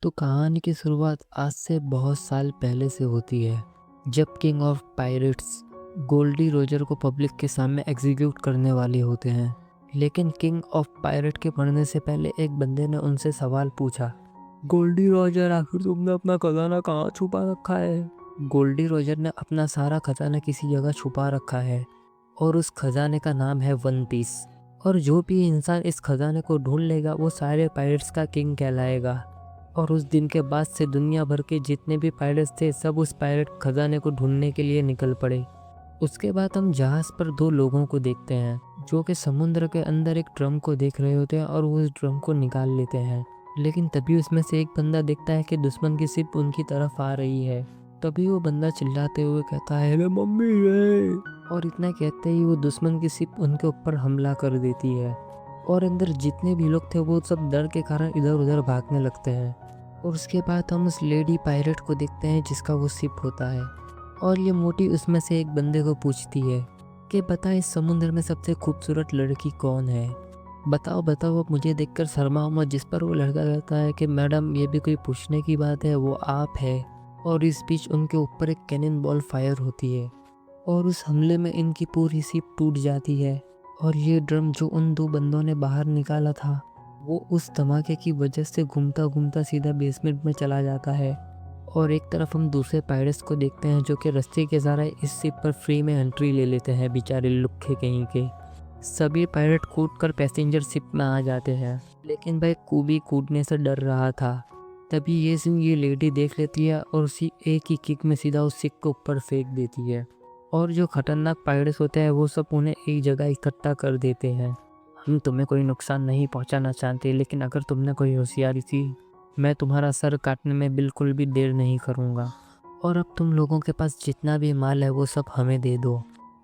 तो कहानी की शुरुआत आज से बहुत साल पहले से होती है, जब king of pirates Gol D Roger को पब्लिक के सामने एग्जीक्यूट करने वाले होते हैं। लेकिन किंग ऑफ पायरेट के मरने से पहले एक बंदे ने उनसे सवाल पूछा, गोल्डी रोजर आखिर तुमने अपना खजाना कहाँ छुपा रखा है। गोल्डी रोजर ने अपना सारा खजाना किसी जगह छुपा रखा है और उस खजाने का नाम है वन पीस। और जो भी इंसान इस खजाने को ढूंढ लेगा वो सारे पायरेट्स का किंग कहलाएगा। और उस दिन के बाद से दुनिया भर के जितने भी पायरेट्स थे सब उस पायरेट खजाने को ढूंढने के लिए निकल पड़े। उसके बाद हम जहाज पर दो लोगों को देखते हैं जो कि समुद्र के अंदर एक ड्रम को देख रहे होते हैं और वो उस ड्रम को निकाल लेते हैं। लेकिन तभी उसमें से एक बंदा देखता है कि दुश्मन की शिप उनकी तरफ आ रही है। तभी वो बंदा चिल्लाते हुए कहता है, "अरे मम्मी रे!" और इतना कहते ही वो दुश्मन की शिप उनके ऊपर हमला कर देती है और अंदर जितने भी लोग थे वो सब डर के कारण इधर उधर भागने लगते हैं। और उसके बाद हम उस लेडी पायलट को देखते हैं जिसका वो शिप होता है और ये मोटी उसमें से एक बंदे को पूछती है कि बता इस समुद्र में सबसे खूबसूरत लड़की कौन है। बताओ बताओ। अब मुझे देखकर शर्माओ मत। जिस पर वो लड़का कहता है कि मैडम ये भी कोई पूछने की बात है, वो आप है। और इस बीच उनके ऊपर एक कैनन बॉल फायर होती है और उस हमले में इनकी पूरी शिप टूट जाती है। और ये ड्रम जो उन दो बंदों ने बाहर निकाला था वो उस धमाके की वजह से घूमता घूमता सीधा बेसमेंट में चला जाता है। और एक तरफ हम दूसरे पायरेट्स को देखते हैं जो कि रास्ते के सहारे इस शिप पर फ्री में एंट्री ले लेते हैं। बेचारे लुक्खे कहीं के सभी पायरेट कूदकर पैसेंजर शिप में आ जाते हैं। लेकिन भाई कूबी कूदने से डर रहा था। तभी ये सीन ये लेडी देख लेती है और उसी एक ही किक में सीधा उस शिप को ऊपर फेंक देती है। और जो खतरनाक पायरेट्स होते हैं वो सब उन्हें एक जगह इकट्ठा कर देते हैं। हम तुम्हें कोई नुकसान नहीं पहुंचाना चाहते, लेकिन अगर तुमने कोई होशियारी की मैं तुम्हारा सर काटने में बिल्कुल भी देर नहीं करूंगा। और अब तुम लोगों के पास जितना भी माल है वो सब हमें दे दो।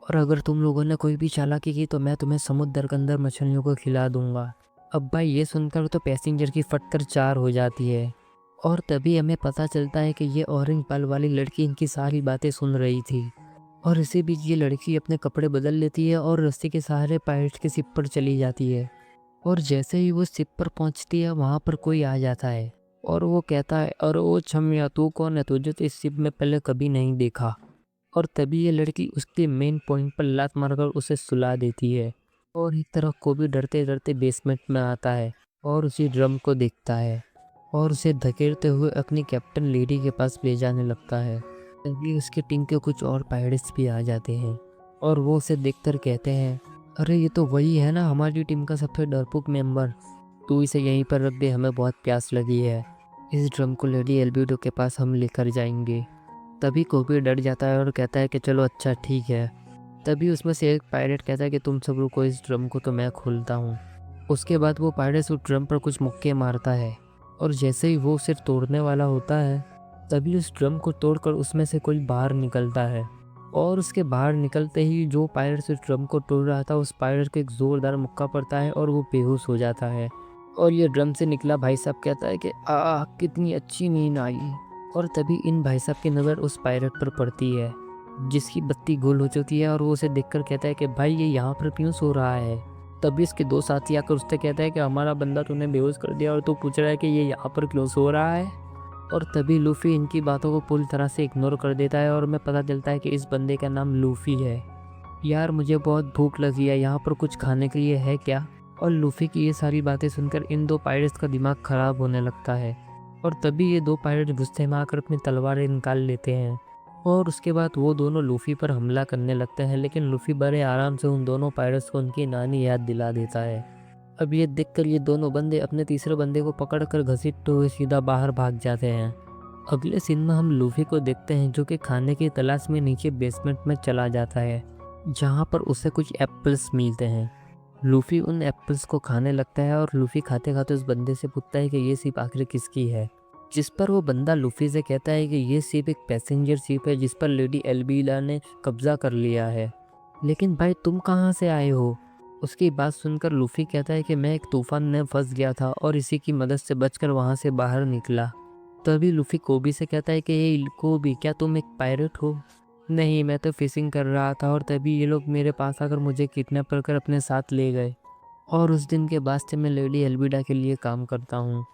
और अगर तुम लोगों ने कोई भी चालाकी की तो मैं तुम्हें समुद्र के अंदर मछलियों को खिला दूंगा। अब भाई ये सुनकर तो पैसेंजर की फटकर चार हो जाती है। और तभी हमें पता चलता है कि ये ऑरेंज बाल वाली लड़की इनकी सारी बातें सुन रही थी। और इसी बीच ये लड़की अपने कपड़े बदल लेती है और रस्सी के सहारे पायरेट की शिप पर चली जाती है। और जैसे ही वो शिप पर पहुंचती है वहां पर कोई आ जाता है और वो कहता है, अरे ओ छमिया तू कौन है, तुझे तो इस शिप में पहले कभी नहीं देखा। और तभी ये लड़की उसके मेन पॉइंट पर लात मारकर उसे सुला देती है। और एक तरफ को भी डरते डरते बेसमेंट में आता है और उसी ड्रम को देखता है और उसे धकेलते हुए अपनी कैप्टन लेडी के पास ले जाने लगता है। तभी उसकी टीम के कुछ और पायरेट्स भी आ जाते हैं और वो उसे देखकर कहते हैं, अरे ये तो वही है ना हमारी टीम का सबसे डरपोक मेंबर, तू इसे यहीं पर रख दे, हमें बहुत प्यास लगी है। इस ड्रम को लेडी एल्बिडो के पास हम लेकर जाएंगे। तभी कोबी डर जाता है और कहता है कि चलो अच्छा ठीक है। तभी उसमें से एक पायरेट कहता है कि तुम सब रुको, इस ड्रम को तो मैं खोलता हूँ। उसके बाद वो पायरेट उस ड्रम पर कुछ मुक्के मारता है और जैसे ही वो उसे तोड़ने वाला होता है तभी उस ड्रम को तोड़कर उसमें से कोई बाहर निकलता है। और उसके बाहर निकलते ही जो पायरेट उस ड्रम को तोड़ रहा था उस पायरेट को एक जोरदार मुक्का पड़ता है और वो बेहोश हो जाता है। और ये ड्रम से निकला भाई साहब कहता है कि कितनी अच्छी नींद आई। और तभी इन भाई साहब की नज़र उस पायरेट पर पड़ती है जिसकी बत्ती गुल हो चुकी है और वो उसे देखकर कहता है कि भाई ये यहाँ पर क्यों सो रहा है। तभी इसके दो साथी आकर उससे कहता है कि हमारा बंदा तूने बेहोश कर दिया और तू पूछ रहा है कि ये यहाँ पर क्यों सो रहा है। और तभी लूफी इनकी बातों को पूरी तरह से इग्नोर कर देता है और हमें पता चलता है कि इस बंदे का नाम लूफी है। यार मुझे बहुत भूख लगी है, यहाँ पर कुछ खाने के लिए है क्या। और लूफी की ये सारी बातें सुनकर इन दो पायरेट्स का दिमाग खराब होने लगता है। और तभी ये दो पायरेट गुस्से में आकर अपनी तलवारें निकाल लेते हैं और उसके बाद वो दोनों लूफी पर हमला करने लगते हैं। लेकिन लूफी बड़े आराम से उन दोनों पायरेट्स को उनकी नानी याद दिला देता है। अब ये देखकर ये दोनों बंदे अपने तीसरे बंदे को पकड़कर घसीटते हुए सीधा बाहर भाग जाते हैं। अगले सीन में हम लूफी को देखते हैं जो कि खाने की तलाश में नीचे बेसमेंट में चला जाता है जहाँ पर उसे कुछ एप्पल्स मिलते हैं। लूफी उन एप्पल्स को खाने लगता है और लूफी खाते खाते उस बंदे से पूछता है कि ये शिप आखिर किसकी है। जिस पर वो बंदा लूफी से कहता है कि ये शिप एक पैसेंजर शिप है जिस पर लेडी एल्बीला ने कब्जा कर लिया है। लेकिन भाई तुम कहाँ से आए हो। उसकी बात सुनकर लूफी कहता है कि मैं एक तूफान में फंस गया था और इसी की मदद से बचकर वहाँ से बाहर निकला। तभी लूफी कोबी से कहता है कि ये कोबी क्या तुम एक पायरेट हो। नहीं, मैं तो फिशिंग कर रहा था और तभी ये लोग मेरे पास आकर मुझे किडनैप कर अपने साथ ले गए। और उस दिन के बाद से मैं लेडी एल्बिडा के लिए काम करता हूँ।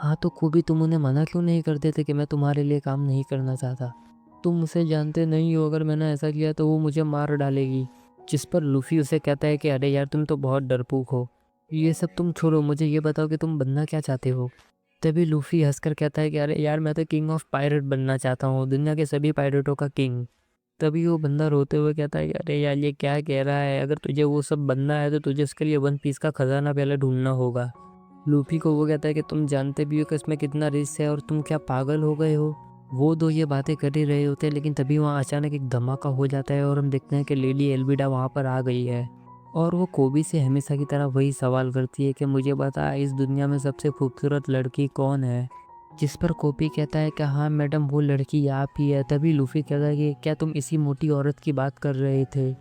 हाँ तो कोबी, तुम उन्हें मना क्यों नहीं करते थे कि मैं तुम्हारे लिए काम नहीं करना चाहता? तुम उसे जानते नहीं हो, अगर मैंने ऐसा किया तो वो मुझे मार डालेगी। जिस पर लूफी उसे कहता है कि अरे यार, तुम तो बहुत डरपोक हो। ये सब तुम छोड़ो, मुझे ये बताओ कि तुम बनना क्या चाहते हो? तभी लूफी हंसकर कहता है कि अरे यार, मैं तो किंग ऑफ पायरेट बनना चाहता हूँ, दुनिया के सभी पायरेटों का किंग। तभी वो बंदा रोते हुए कहता है कि अरे यार, ये क्या कह रहा है? अगर तुझे वो सब बनना है तो तुझे उसके लिए वन पीस का खजाना पहले ढूंढना होगा। लूफी को वो कहता है कि तुम जानते भी हो कि इसमें कितना रिस्क है और तुम क्या पागल हो गए हो? वो दो ये बातें कर ही रहे होते हैं, लेकिन तभी वहाँ अचानक एक धमाका हो जाता है और हम देखते हैं कि लेडी एल्विडा वहाँ पर आ गई है। और वो कोबी से हमेशा की तरह वही सवाल करती है कि मुझे बता, इस दुनिया में सबसे खूबसूरत लड़की कौन है? जिस पर कोबी कहता है कि हाँ मैडम, वो लड़की आप ही है। तभी लूफी कहता है कि क्या तुम इसी मोटी औरत की बात कर रहे थे?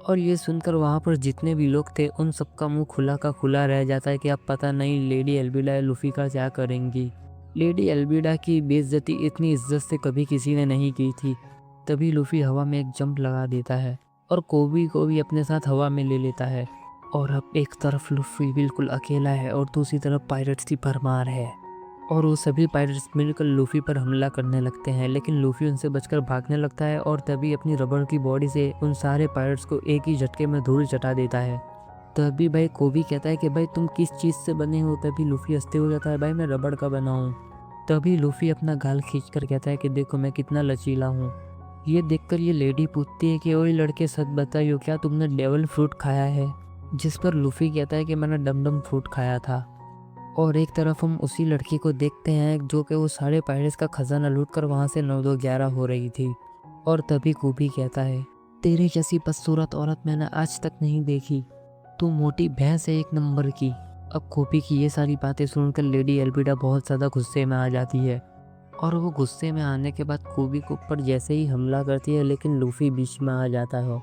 और ये सुनकर वहाँ पर जितने भी लोग थे उन सबका मुंह खुला का खुला रह जाता है कि अब पता नहीं लेडी एल्विडा लूफी का क्या करेंगी। लेडी एल्विडा की बेइज्जती इतनी इज्जत से कभी किसी ने नहीं की थी। तभी लूफी हवा में एक जंप लगा देता है और कोबी को भी अपने साथ हवा में ले लेता है। और अब एक तरफ लूफी बिल्कुल अकेला है और दूसरी तरफ पायरेट्स की भरमार है। और वो सभी पायरेट्स मिलकर लूफी पर हमला करने लगते हैं, लेकिन लूफी उनसे बचकर भागने लगता है और तभी अपनी रबड़ की बॉडी से उन सारे पायरेट्स को एक ही झटके में धूल चटा देता है। तभी भाई कोबी कहता है कि भाई तुम किस चीज़ से बने हो? तभी लूफी हंसते हुए कहता है भाई मैं रबड़ का बना हूँ। तभी लूफी अपना गाल खींचकर कहता है कि देखो मैं कितना लचीला हूँ। ये देखकर ये लेडी पूछती है कि ओए लड़के, सच बताइयो, क्या तुमने डेविल फ्रूट खाया है? जिस पर लूफी कहता है कि मैंने डम डम फ्रूट खाया था। और एक तरफ हम उसी लड़की को देखते हैं जो कि वो सारे पायरेट्स का खजाना लूट कर वहाँ से 9-2-11 हो रही थी। और तभी कोबी कहता है, तेरे जैसी बदसूरत औरत मैंने आज तक नहीं देखी, तू मोटी भैंस है एक नंबर की। अब कोबी की ये सारी बातें सुनकर लेडी एल्विडा बहुत ज़्यादा गुस्से में आ जाती है और वो गुस्से में आने के बाद कोबी के ऊपर जैसे ही हमला करती है, लेकिन लूफी बीच में आ जाता है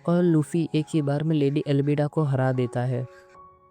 और लूफी एक ही बार में लेडी एल्विडा को हरा देता है।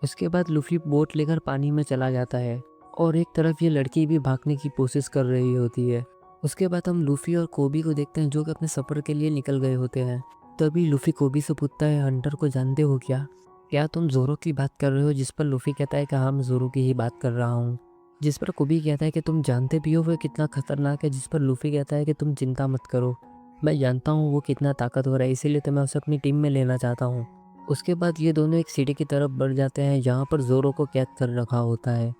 उसके बाद लूफी बोट लेकर पानी में चला जाता है और एक तरफ ये लड़की भी भागने की कोशिश कर रही होती है। उसके बाद हम लूफी और कोबी को देखते हैं जो कि अपने सफ़र के लिए निकल गए होते हैं। तभी लूफी कोबी से पूछता है, हंटर को जानते हो क्या? क्या तुम जोरो की बात कर रहे हो? जिस पर लूफी कहता है कि हाँ, मैं जोरो की ही बात कर रहा हूँ। जिस पर कोबी कहता है कि तुम जानते भी हो वो कितना खतरनाक है? जिस पर लूफी कहता है कि तुम चिंता मत करो, मैं जानता हूँ वो कितना ताकतवर है, इसीलिए तो मैं उसे अपनी टीम में लेना चाहता हूँ। उसके बाद ये दोनों एक सीढ़ी की तरफ बढ़ जाते हैं जहाँ पर जोरो को कैद कर रखा होता है।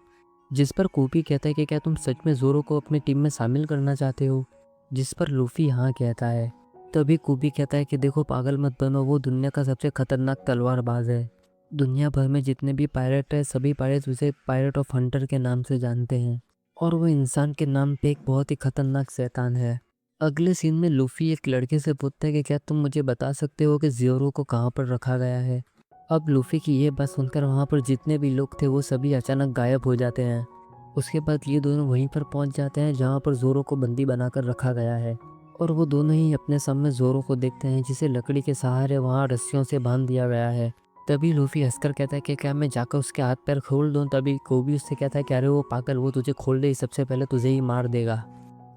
जिस पर कोबी कहता है कि क्या तुम सच में जोरो को अपनी टीम में शामिल करना चाहते हो? जिस पर लूफी हाँ कहता है। तभी कोबी कहता है कि देखो पागल मत बनो, वो दुनिया का सबसे खतरनाक तलवारबाज है। दुनिया भर में जितने भी पायरेट है सभी पायरेट्स उसे पायरेट ऑफ हंटर के नाम से जानते हैं और वो इंसान के नाम पे एक बहुत ही खतरनाक शैतान है। अगले सीन में लूफी एक लड़के से पूछता है कि क्या तुम मुझे बता सकते हो कि ज़ोरो को कहाँ पर रखा गया है? अब लूफी की ये बात सुनकर वहाँ पर जितने भी लोग थे वो सभी अचानक गायब हो जाते हैं। उसके बाद ये दोनों वहीं पर पहुँच जाते हैं जहाँ पर ज़ोरो को बंदी बनाकर रखा गया है और वो दोनों ही अपने सामने ज़ोरो को देखते हैं जिसे लकड़ी के सहारे वहाँ रस्सियों से बांध दिया गया है। तभी लूफी हंसकर कहता है कि क्या मैं जाकर उसके हाथ पैर खोल दूँ? तभी कोबी उससे कहता है कि अरे वो पागल, वो तुझे खोल दे, सबसे पहले तुझे ही मार देगा।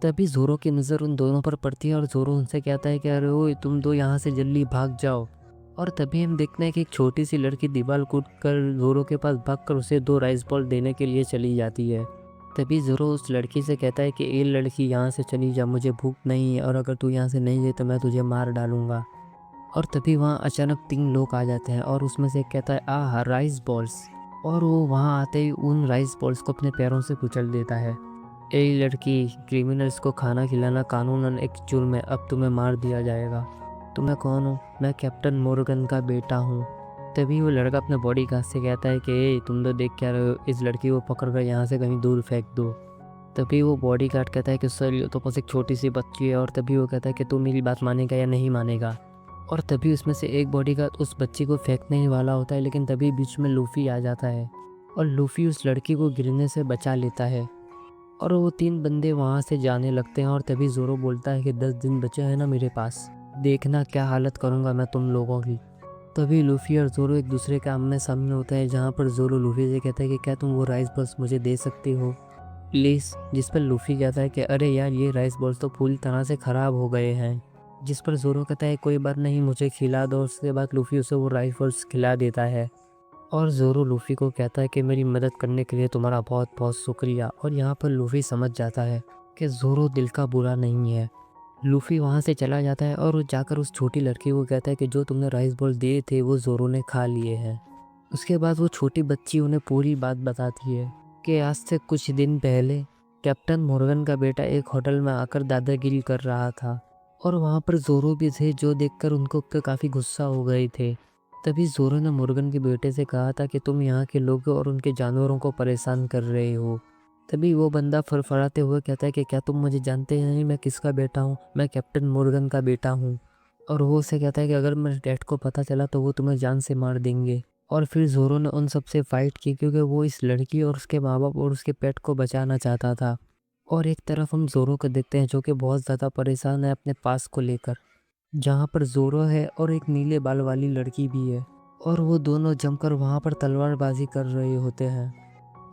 तभी ज़ोरो की नज़र उन दोनों पर पड़ती है और ज़ोरो उनसे कहता है कि अरे ओ तुम दो यहाँ से जल्दी भाग जाओ। और तभी हम देखते हैं कि एक छोटी सी लड़की दीवार कूद कर ज़ोरो के पास भागकर उसे 2 राइस बॉल देने के लिए चली जाती है। तभी ज़ोरो उस लड़की से कहता है कि ए लड़की, यहाँ से चली जा, मुझे भूख नहीं है और अगर तू यहाँ से नहीं गई तो मैं तुझे मार डालूंगा। और तभी वहाँ अचानक 3 लोग आ जाते हैं और उसमें से एक कहता है आह राइस बॉल्स, और वो वहाँ आते ही उन राइस बॉल्स को अपने पैरों से कुचल देता है। ए लड़की, क्रिमिनल्स को खाना खिलाना कानूनन एक जुर्म है, अब तुम्हें मार दिया जाएगा। तो मैं कौन हूँ? मैं कैप्टन मोर्गन का बेटा हूँ। तभी वो लड़का अपने बॉडी गार्ड से कहता है कि ए तुम तो देख क्या रहे हो, इस लड़की को पकड़ कर यहाँ से कहीं दूर फेंक दो। तभी वो बॉडी गार्ड कहता है कि सर ये तो बस एक छोटी सी बच्ची है। और तभी वो कहता है कि तू मेरी बात मानेगा या नहीं मानेगा। और तभी उसमें से एक बॉडी गार्ड उस बच्ची को फेंकने ही वाला होता है, लेकिन तभी बीच में लूफी आ जाता है और लूफी उस लड़की को गिरने से बचा लेता है और वो 3 बंदे वहाँ से जाने लगते हैं। और तभी ज़ोरो बोलता है कि 10 दिन बचे हैं ना मेरे पास, देखना क्या हालत करूँगा मैं तुम लोगों की। तभी लूफी और ज़ोरो एक दूसरे के आमने सामने होता है जहाँ पर ज़ोरो लूफी से कहता है कि क्या तुम वो राइस बॉल्स मुझे दे सकती हो प्लीज़? जिस पर लूफी कहता है कि अरे यार ये राइस बॉल्स तो पूरी तरह से ख़राब हो गए हैं। जिस पर ज़ोरो कहता है कोई बात नहीं, मुझे खिला दो। उसके बाद लूफी उसे वो राइस बॉल्स खिला देता है और ज़ोरो लूफ़ी को कहता है कि मेरी मदद करने के लिए तुम्हारा बहुत बहुत शुक्रिया। और यहाँ पर लूफ़ी समझ जाता है कि ज़ोरो दिल का बुरा नहीं है। लूफ़ी वहाँ से चला जाता है और वो जाकर उस छोटी लड़की को कहता है कि जो तुमने राइस बॉल दिए थे वो ज़ोरो ने खा लिए हैं। उसके बाद वो छोटी बच्ची उन्हें पूरी बात बताती है कि आज से कुछ दिन पहले कैप्टन मॉर्गन का बेटा एक होटल में आकर दादागिरी कर रहा था और वहाँ पर ज़ोरो भी थे, जो देखकर उनको काफ़ी गुस्सा हो गए थे। तभी ज़ोरो ने मॉर्गन के बेटे से कहा था कि तुम यहाँ के लोगों और उनके जानवरों को परेशान कर रहे हो। तभी वो बंदा फड़फड़ाते हुए कहता है कि क्या तुम मुझे जानते नहीं, मैं किसका बेटा हूँ? मैं कैप्टन मॉर्गन का बेटा हूँ। और वो उसे कहता है कि अगर मेरे डैड को पता चला तो वो तुम्हें जान से मार देंगे। और फिर ज़ोरो ने उन सबसे फाइट की क्योंकि वो इस लड़की और उसके माँ बाप और उसके पेट को बचाना चाहता था। और एक तरफ हम ज़ोरो को देखते हैं जो कि बहुत ज़्यादा परेशान है अपने पास को लेकर, जहाँ पर ज़ोरो है और एक नीले बाल वाली लड़की भी है। और वो दोनों जमकर वहाँ पर तलवारबाजी कर रहे होते हैं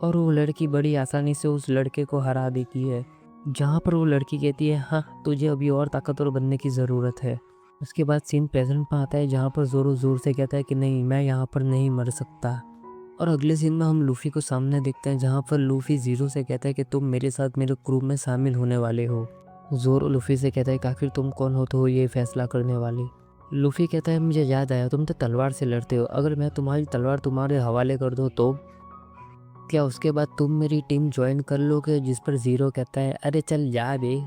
और वो लड़की बड़ी आसानी से उस लड़के को हरा देती है। जहाँ पर वो लड़की कहती है, हाँ तुझे अभी और ताकतवर बनने की ज़रूरत है। उसके बाद सीन प्रेजेंट में आता है जहाँ पर ज़ोरो ज़ोर से कहता है कि नहीं, मैं यहाँ पर नहीं मर सकता। और अगले सीन में हम लूफ़ी को सामने देखते हैं जहाँ पर लूफ़ी ज़ीरो से कहता है कि तुम मेरे साथ मेरे क्रू में शामिल होने वाले हो। ज़ोरो लूफ़ी से कहता है कि आखिर तुम कौन हो तो ये फैसला करने वाली। लूफ़ी कहता है मुझे याद आया, तुम तो तलवार से लड़ते हो, अगर मैं तुम्हारी तलवार तुम्हारे हवाले कर दूँ तो क्या उसके बाद तुम मेरी टीम ज्वाइन कर लोगे? जिस पर ज़ीरो कहता है अरे चल जा बे।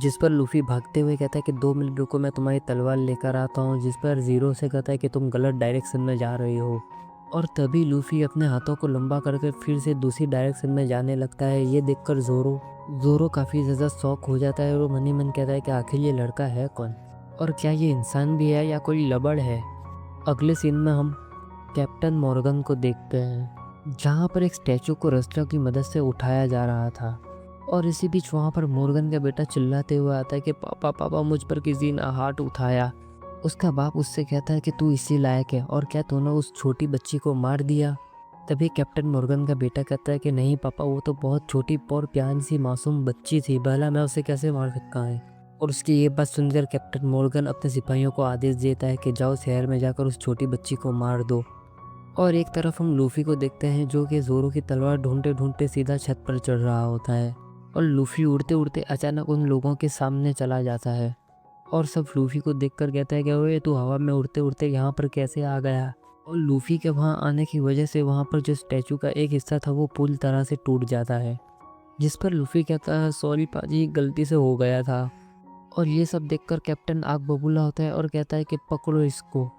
जिस पर लूफ़ी भागते हुए कहता है कि 2 मिनट रुको, मैं तुम्हारी तलवार लेकर आता हूँ। जिस पर ज़ीरो से कहता है कि तुम गलत डायरेक्शन में जा रहे हो। और तभी लूफ़ी अपने हाथों को लंबा करके फिर से दूसरी डायरेक्शन में जाने लगता है। ये देखकर ज़ोरो काफ़ी ज़्यादा शॉक हो जाता है और मन ही मन कहता है कि आखिर ये लड़का है कौन? और क्या ये इंसान भी है या कोई लबड़ है? अगले सीन में हम कैप्टन मॉर्गन को देखते हैं जहाँ पर एक स्टैचू को रस्टरों की मदद से उठाया जा रहा था। और इसी बीच वहाँ पर मॉर्गन का बेटा चिल्लाते हुए आता है कि पापा पापा, मुझ पर किसी ने हाथ उठाया। उसका बाप उससे कहता है कि तू इसी लायक है और क्या तूने उस छोटी बच्ची को मार दिया? तभी कैप्टन मॉर्गन का बेटा कहता है कि नहीं पापा, वो तो बहुत छोटी और प्यारी सी मासूम बच्ची थी, भला मैं उसे कैसे मार सकता है। और उसकी ये बात सुनकर कैप्टन मॉर्गन अपने सिपाहियों को आदेश देता है कि जाओ शहर में जाकर उस छोटी बच्ची को मार दो। और एक तरफ हम लूफ़ी को देखते हैं जो कि ज़ोरो की तलवार ढूंढते ढूंढते सीधा छत पर चढ़ रहा होता है। और लूफ़ी उड़ते उड़ते अचानक उन लोगों के सामने चला जाता है और सब लूफ़ी को देखकर कहता है कि ओए तू हवा में उड़ते उड़ते यहाँ पर कैसे आ गया? और लूफ़ी के वहाँ आने की वजह से वहाँ पर जो स्टैचू का एक हिस्सा था वो पूरी तरह से टूट जाता है। जिस पर लूफ़ी कहता है सॉरी पाजी, गलती से हो गया था। और ये सब देखकर कैप्टन आग बबूला होता है और कहता है कि पकड़ो इसको,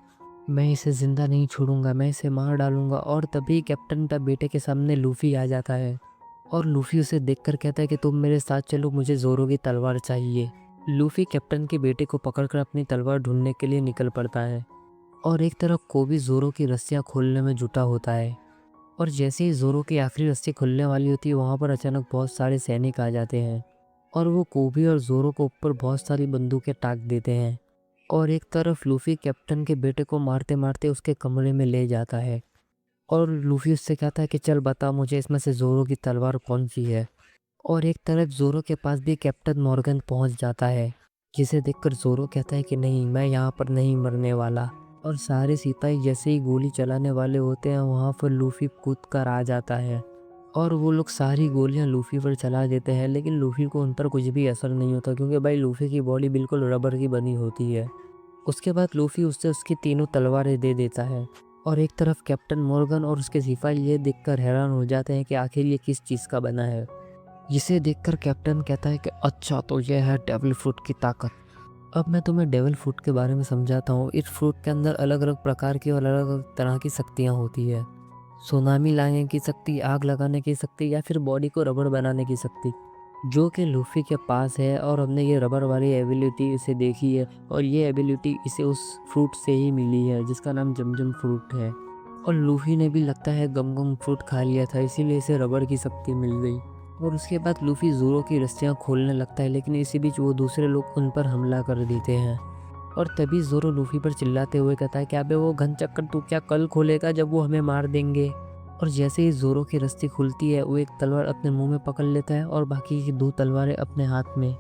मैं इसे ज़िंदा नहीं छोड़ूंगा, मैं इसे मार डालूंगा। और तभी कैप्टन का बेटे के सामने लूफ़ी आ जाता है और लूफ़ी उसे देखकर कहता है कि तुम मेरे साथ चलो, मुझे ज़ोरो की तलवार चाहिए। लूफ़ी कैप्टन के बेटे को पकड़कर अपनी तलवार ढूंढने के लिए निकल पड़ता है और एक तरफ कोबी ज़ोरो की रस्सियाँ खोलने में जुटा होता है। और जैसे ही ज़ोरो की आखिरी रस्सी खुलने वाली होती है वहाँ पर अचानक बहुत सारे सैनिक आ जाते हैं और वो कोबी और ज़ोरो को ऊपर बहुत सारी बंदूकें ताक देते हैं। और एक तरफ लूफ़ी कैप्टन के बेटे को मारते मारते उसके कमरे में ले जाता है और लूफ़ी उससे कहता है कि चल बता मुझे इसमें से ज़ोरो की तलवार कौन सी है। और एक तरफ ज़ोरो के पास भी कैप्टन मॉर्गन पहुंच जाता है, जिसे देखकर ज़ोरो कहता है कि नहीं, मैं यहाँ पर नहीं मरने वाला। और सारे सिपाही जैसे ही गोली चलाने वाले होते हैं वहाँ पर लूफ़ी कूद कर आ जाता है और वो लोग सारी गोलियां लूफ़ी पर चला देते हैं, लेकिन लूफ़ी को उन पर कुछ भी असर नहीं होता क्योंकि भाई लूफ़ी की बॉडी बिल्कुल रबर की बनी होती है। उसके बाद लूफ़ी उससे उसकी तीनों तलवारें दे देता है और एक तरफ कैप्टन मॉर्गन और उसके सिपाही ये देखकर हैरान हो जाते हैं कि आखिर ये किस चीज़ का बना है। जिसे देखकर कैप्टन कहता है कि अच्छा तो यह है डेविल फ्रूट की ताकत। अब मैं तुम्हें डेविल फ्रूट के बारे में समझाता हूँ। इस फ्रूट के अंदर अलग अलग प्रकार की और अलग अलग तरह की शक्तियाँ होती है। सुनामी लाने की शक्ति, आग लगाने की शक्ति या फिर बॉडी को रबड़ बनाने की शक्ति, जो कि लूफ़ी के पास है। और हमने ये रबड़ वाली एबिलिटी इसे देखी है और ये एबिलिटी इसे उस फ्रूट से ही मिली है जिसका नाम जमजम फ्रूट है। और लूफ़ी ने भी लगता है गम गम फ्रूट खा लिया था, इसीलिए इसे रबड़ की शक्ति मिल गई। और उसके बाद लूफ़ी ज़ोरो की रस्सियाँ खोलने लगता है, लेकिन इसी बीच वो दूसरे लोग उन पर हमला कर देते हैं। और तभी ज़ोरो लूफ़ी पर चिल्लाते हुए कहता है, क्या बे वो घन चक्कर तू क्या कल खोलेगा जब वो हमें मार देंगे? और जैसे ही ज़ोरो की रस्सी खुलती है वो एक तलवार अपने मुंह में पकड़ लेता है और बाकी की 2 तलवारें अपने हाथ में,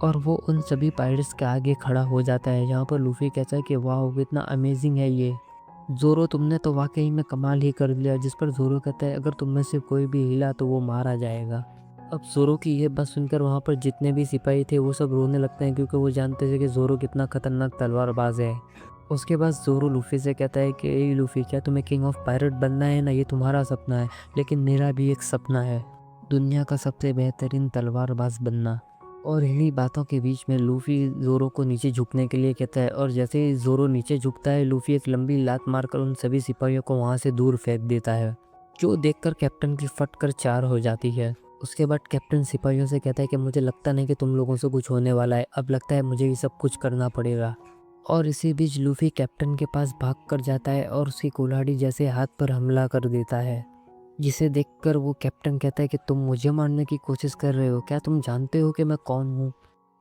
और वो उन सभी पायरेट्स के आगे खड़ा हो जाता है। यहाँ पर लूफ़ी कहता है कि वाह कितना अमेजिंग है ये। ज़ोरो तुमने तो वाक़ई में कमाल ही कर दिया। जिस पर ज़ोरो कहता है अगर तुम में से कोई भी हिला तो वो मारा जाएगा। अब ज़ोरो की ये बात सुनकर वहाँ पर जितने भी सिपाही थे वो सब रोने लगते हैं क्योंकि वो जानते थे कि ज़ोरो कितना खतरनाक तलवारबाज़ है। उसके बाद ज़ोरो लूफ़ी से कहता है कि ए लूफ़ी, क्या तुम्हें किंग ऑफ पायरेट बनना है ना? ये तुम्हारा सपना है, लेकिन मेरा भी एक सपना है, दुनिया का सबसे बेहतरीन तलवारबाज़ बनना। और इन्हीं बातों के बीच में लूफ़ी ज़ोरो को नीचे झुकने के लिए कहता है और जैसे ही ज़ोरो नीचे झुकता है लूफ़ी एक लंबी लात मारकर उन सभी सिपाहियों को वहाँ से दूर फेंक देता है, जो देखकर कैप्टन की फट कर चार हो जाती है। उसके बाद कैप्टन सिपाहियों से कहता है कि मुझे लगता नहीं कि तुम लोगों से कुछ होने वाला है, अब लगता है मुझे ये सब कुछ करना पड़ेगा। और इसी बीच लूफ़ी कैप्टन के पास भाग कर जाता है और उसकी कुल्हाड़ी जैसे हाथ पर हमला कर देता है, जिसे देखकर वो कैप्टन कहता है कि तुम मुझे मारने की कोशिश कर रहे हो, क्या तुम जानते हो कि मैं कौन हूँ?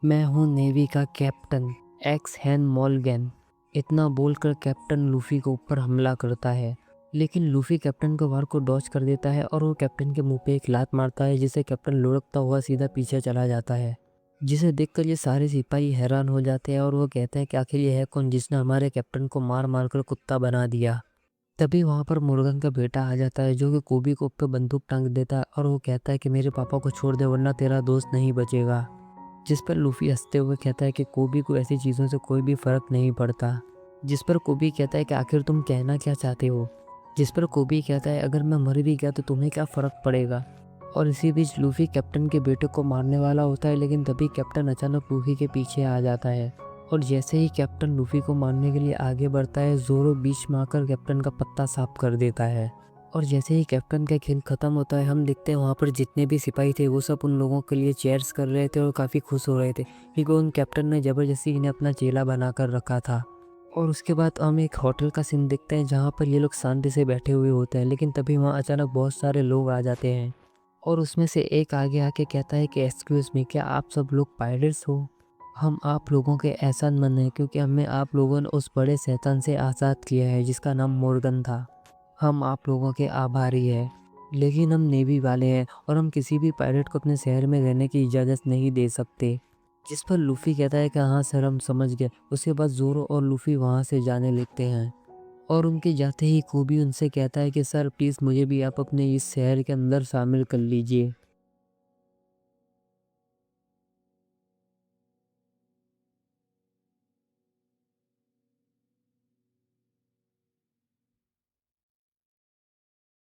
मैं हूँ नेवी का कैप्टन एक्स हैन मॉलगैन। इतना बोलकर कैप्टन लूफ़ी के ऊपर हमला करता है, लेकिन लूफ़ी कैप्टन के वार को डॉज कर देता है और वो कैप्टन के मुंह पे एक लात मारता है, जिसे कैप्टन लुढ़कता हुआ सीधा पीछे चला जाता है। जिसे देखकर ये सारे सिपाही हैरान हो जाते हैं और वो कहते हैं कि आखिर ये है कौन जिसने हमारे कैप्टन को मार मार कर कुत्ता बना दिया। तभी वहाँ पर मुर्गन का बेटा आ जाता है जो कि कोबी को ऊपर बंदूक टांग देता है और वो कहता है कि मेरे पापा को छोड़ दे वरना तेरा दोस्त नहीं बचेगा। जिस पर लूफ़ी हंसते हुए कहता है कि कोबी को ऐसी चीज़ों से कोई भी फ़र्क नहीं पड़ता। जिस पर कोबी कहता है कि आखिर तुम कहना क्या चाहते हो? जिस पर कोबी कहता है अगर मैं मर भी गया तो तुम्हें क्या फ़र्क पड़ेगा? और इसी बीच लूफ़ी कैप्टन के बेटे को मारने वाला होता है, लेकिन तभी कैप्टन अचानक लूफ़ी के पीछे आ जाता है और जैसे ही कैप्टन लूफ़ी को मारने के लिए आगे बढ़ता है ज़ोरो बीच में आकर कैप्टन का पत्ता साफ कर देता है। और जैसे ही कैप्टन का खेल ख़त्म होता है हम देखते हैं वहाँ पर जितने भी सिपाही थे वो सब उन लोगों के लिए चेयर्स कर रहे थे और काफ़ी खुश हो रहे थे क्योंकि उन कैप्टन ने ज़बरदस्ती इन्हें अपना चेला बना कर रखा था। और उसके बाद हम एक होटल का सीन देखते हैं जहाँ पर ये लोग शांति से बैठे हुए होते हैं, लेकिन तभी वहाँ अचानक बहुत सारे लोग आ जाते हैं और उसमें से एक आगे आके कहता है कि एक्सक्यूज़ मी, क्या आप सब लोग पायरेट्स हो? हम आप लोगों के एहसानमंद हैं क्योंकि हमें आप लोगों ने उस बड़े शैतान से आज़ाद किया है जिसका नाम मोर्गन था। हम आप लोगों के आभारी हैं, लेकिन हम नेवी वाले हैं और हम किसी भी पायलट को अपने शहर में रहने की इजाज़त नहीं दे सकते। जिस पर लूफ़ी कहता है कि हाँ सर, हम समझ गए। उसके बाद ज़ोरो और लूफ़ी वहाँ से जाने लगते हैं और उनके जाते ही कोबी उनसे कहता है कि सर प्लीज़ मुझे भी आप अपने इस शहर के अंदर शामिल कर लीजिए।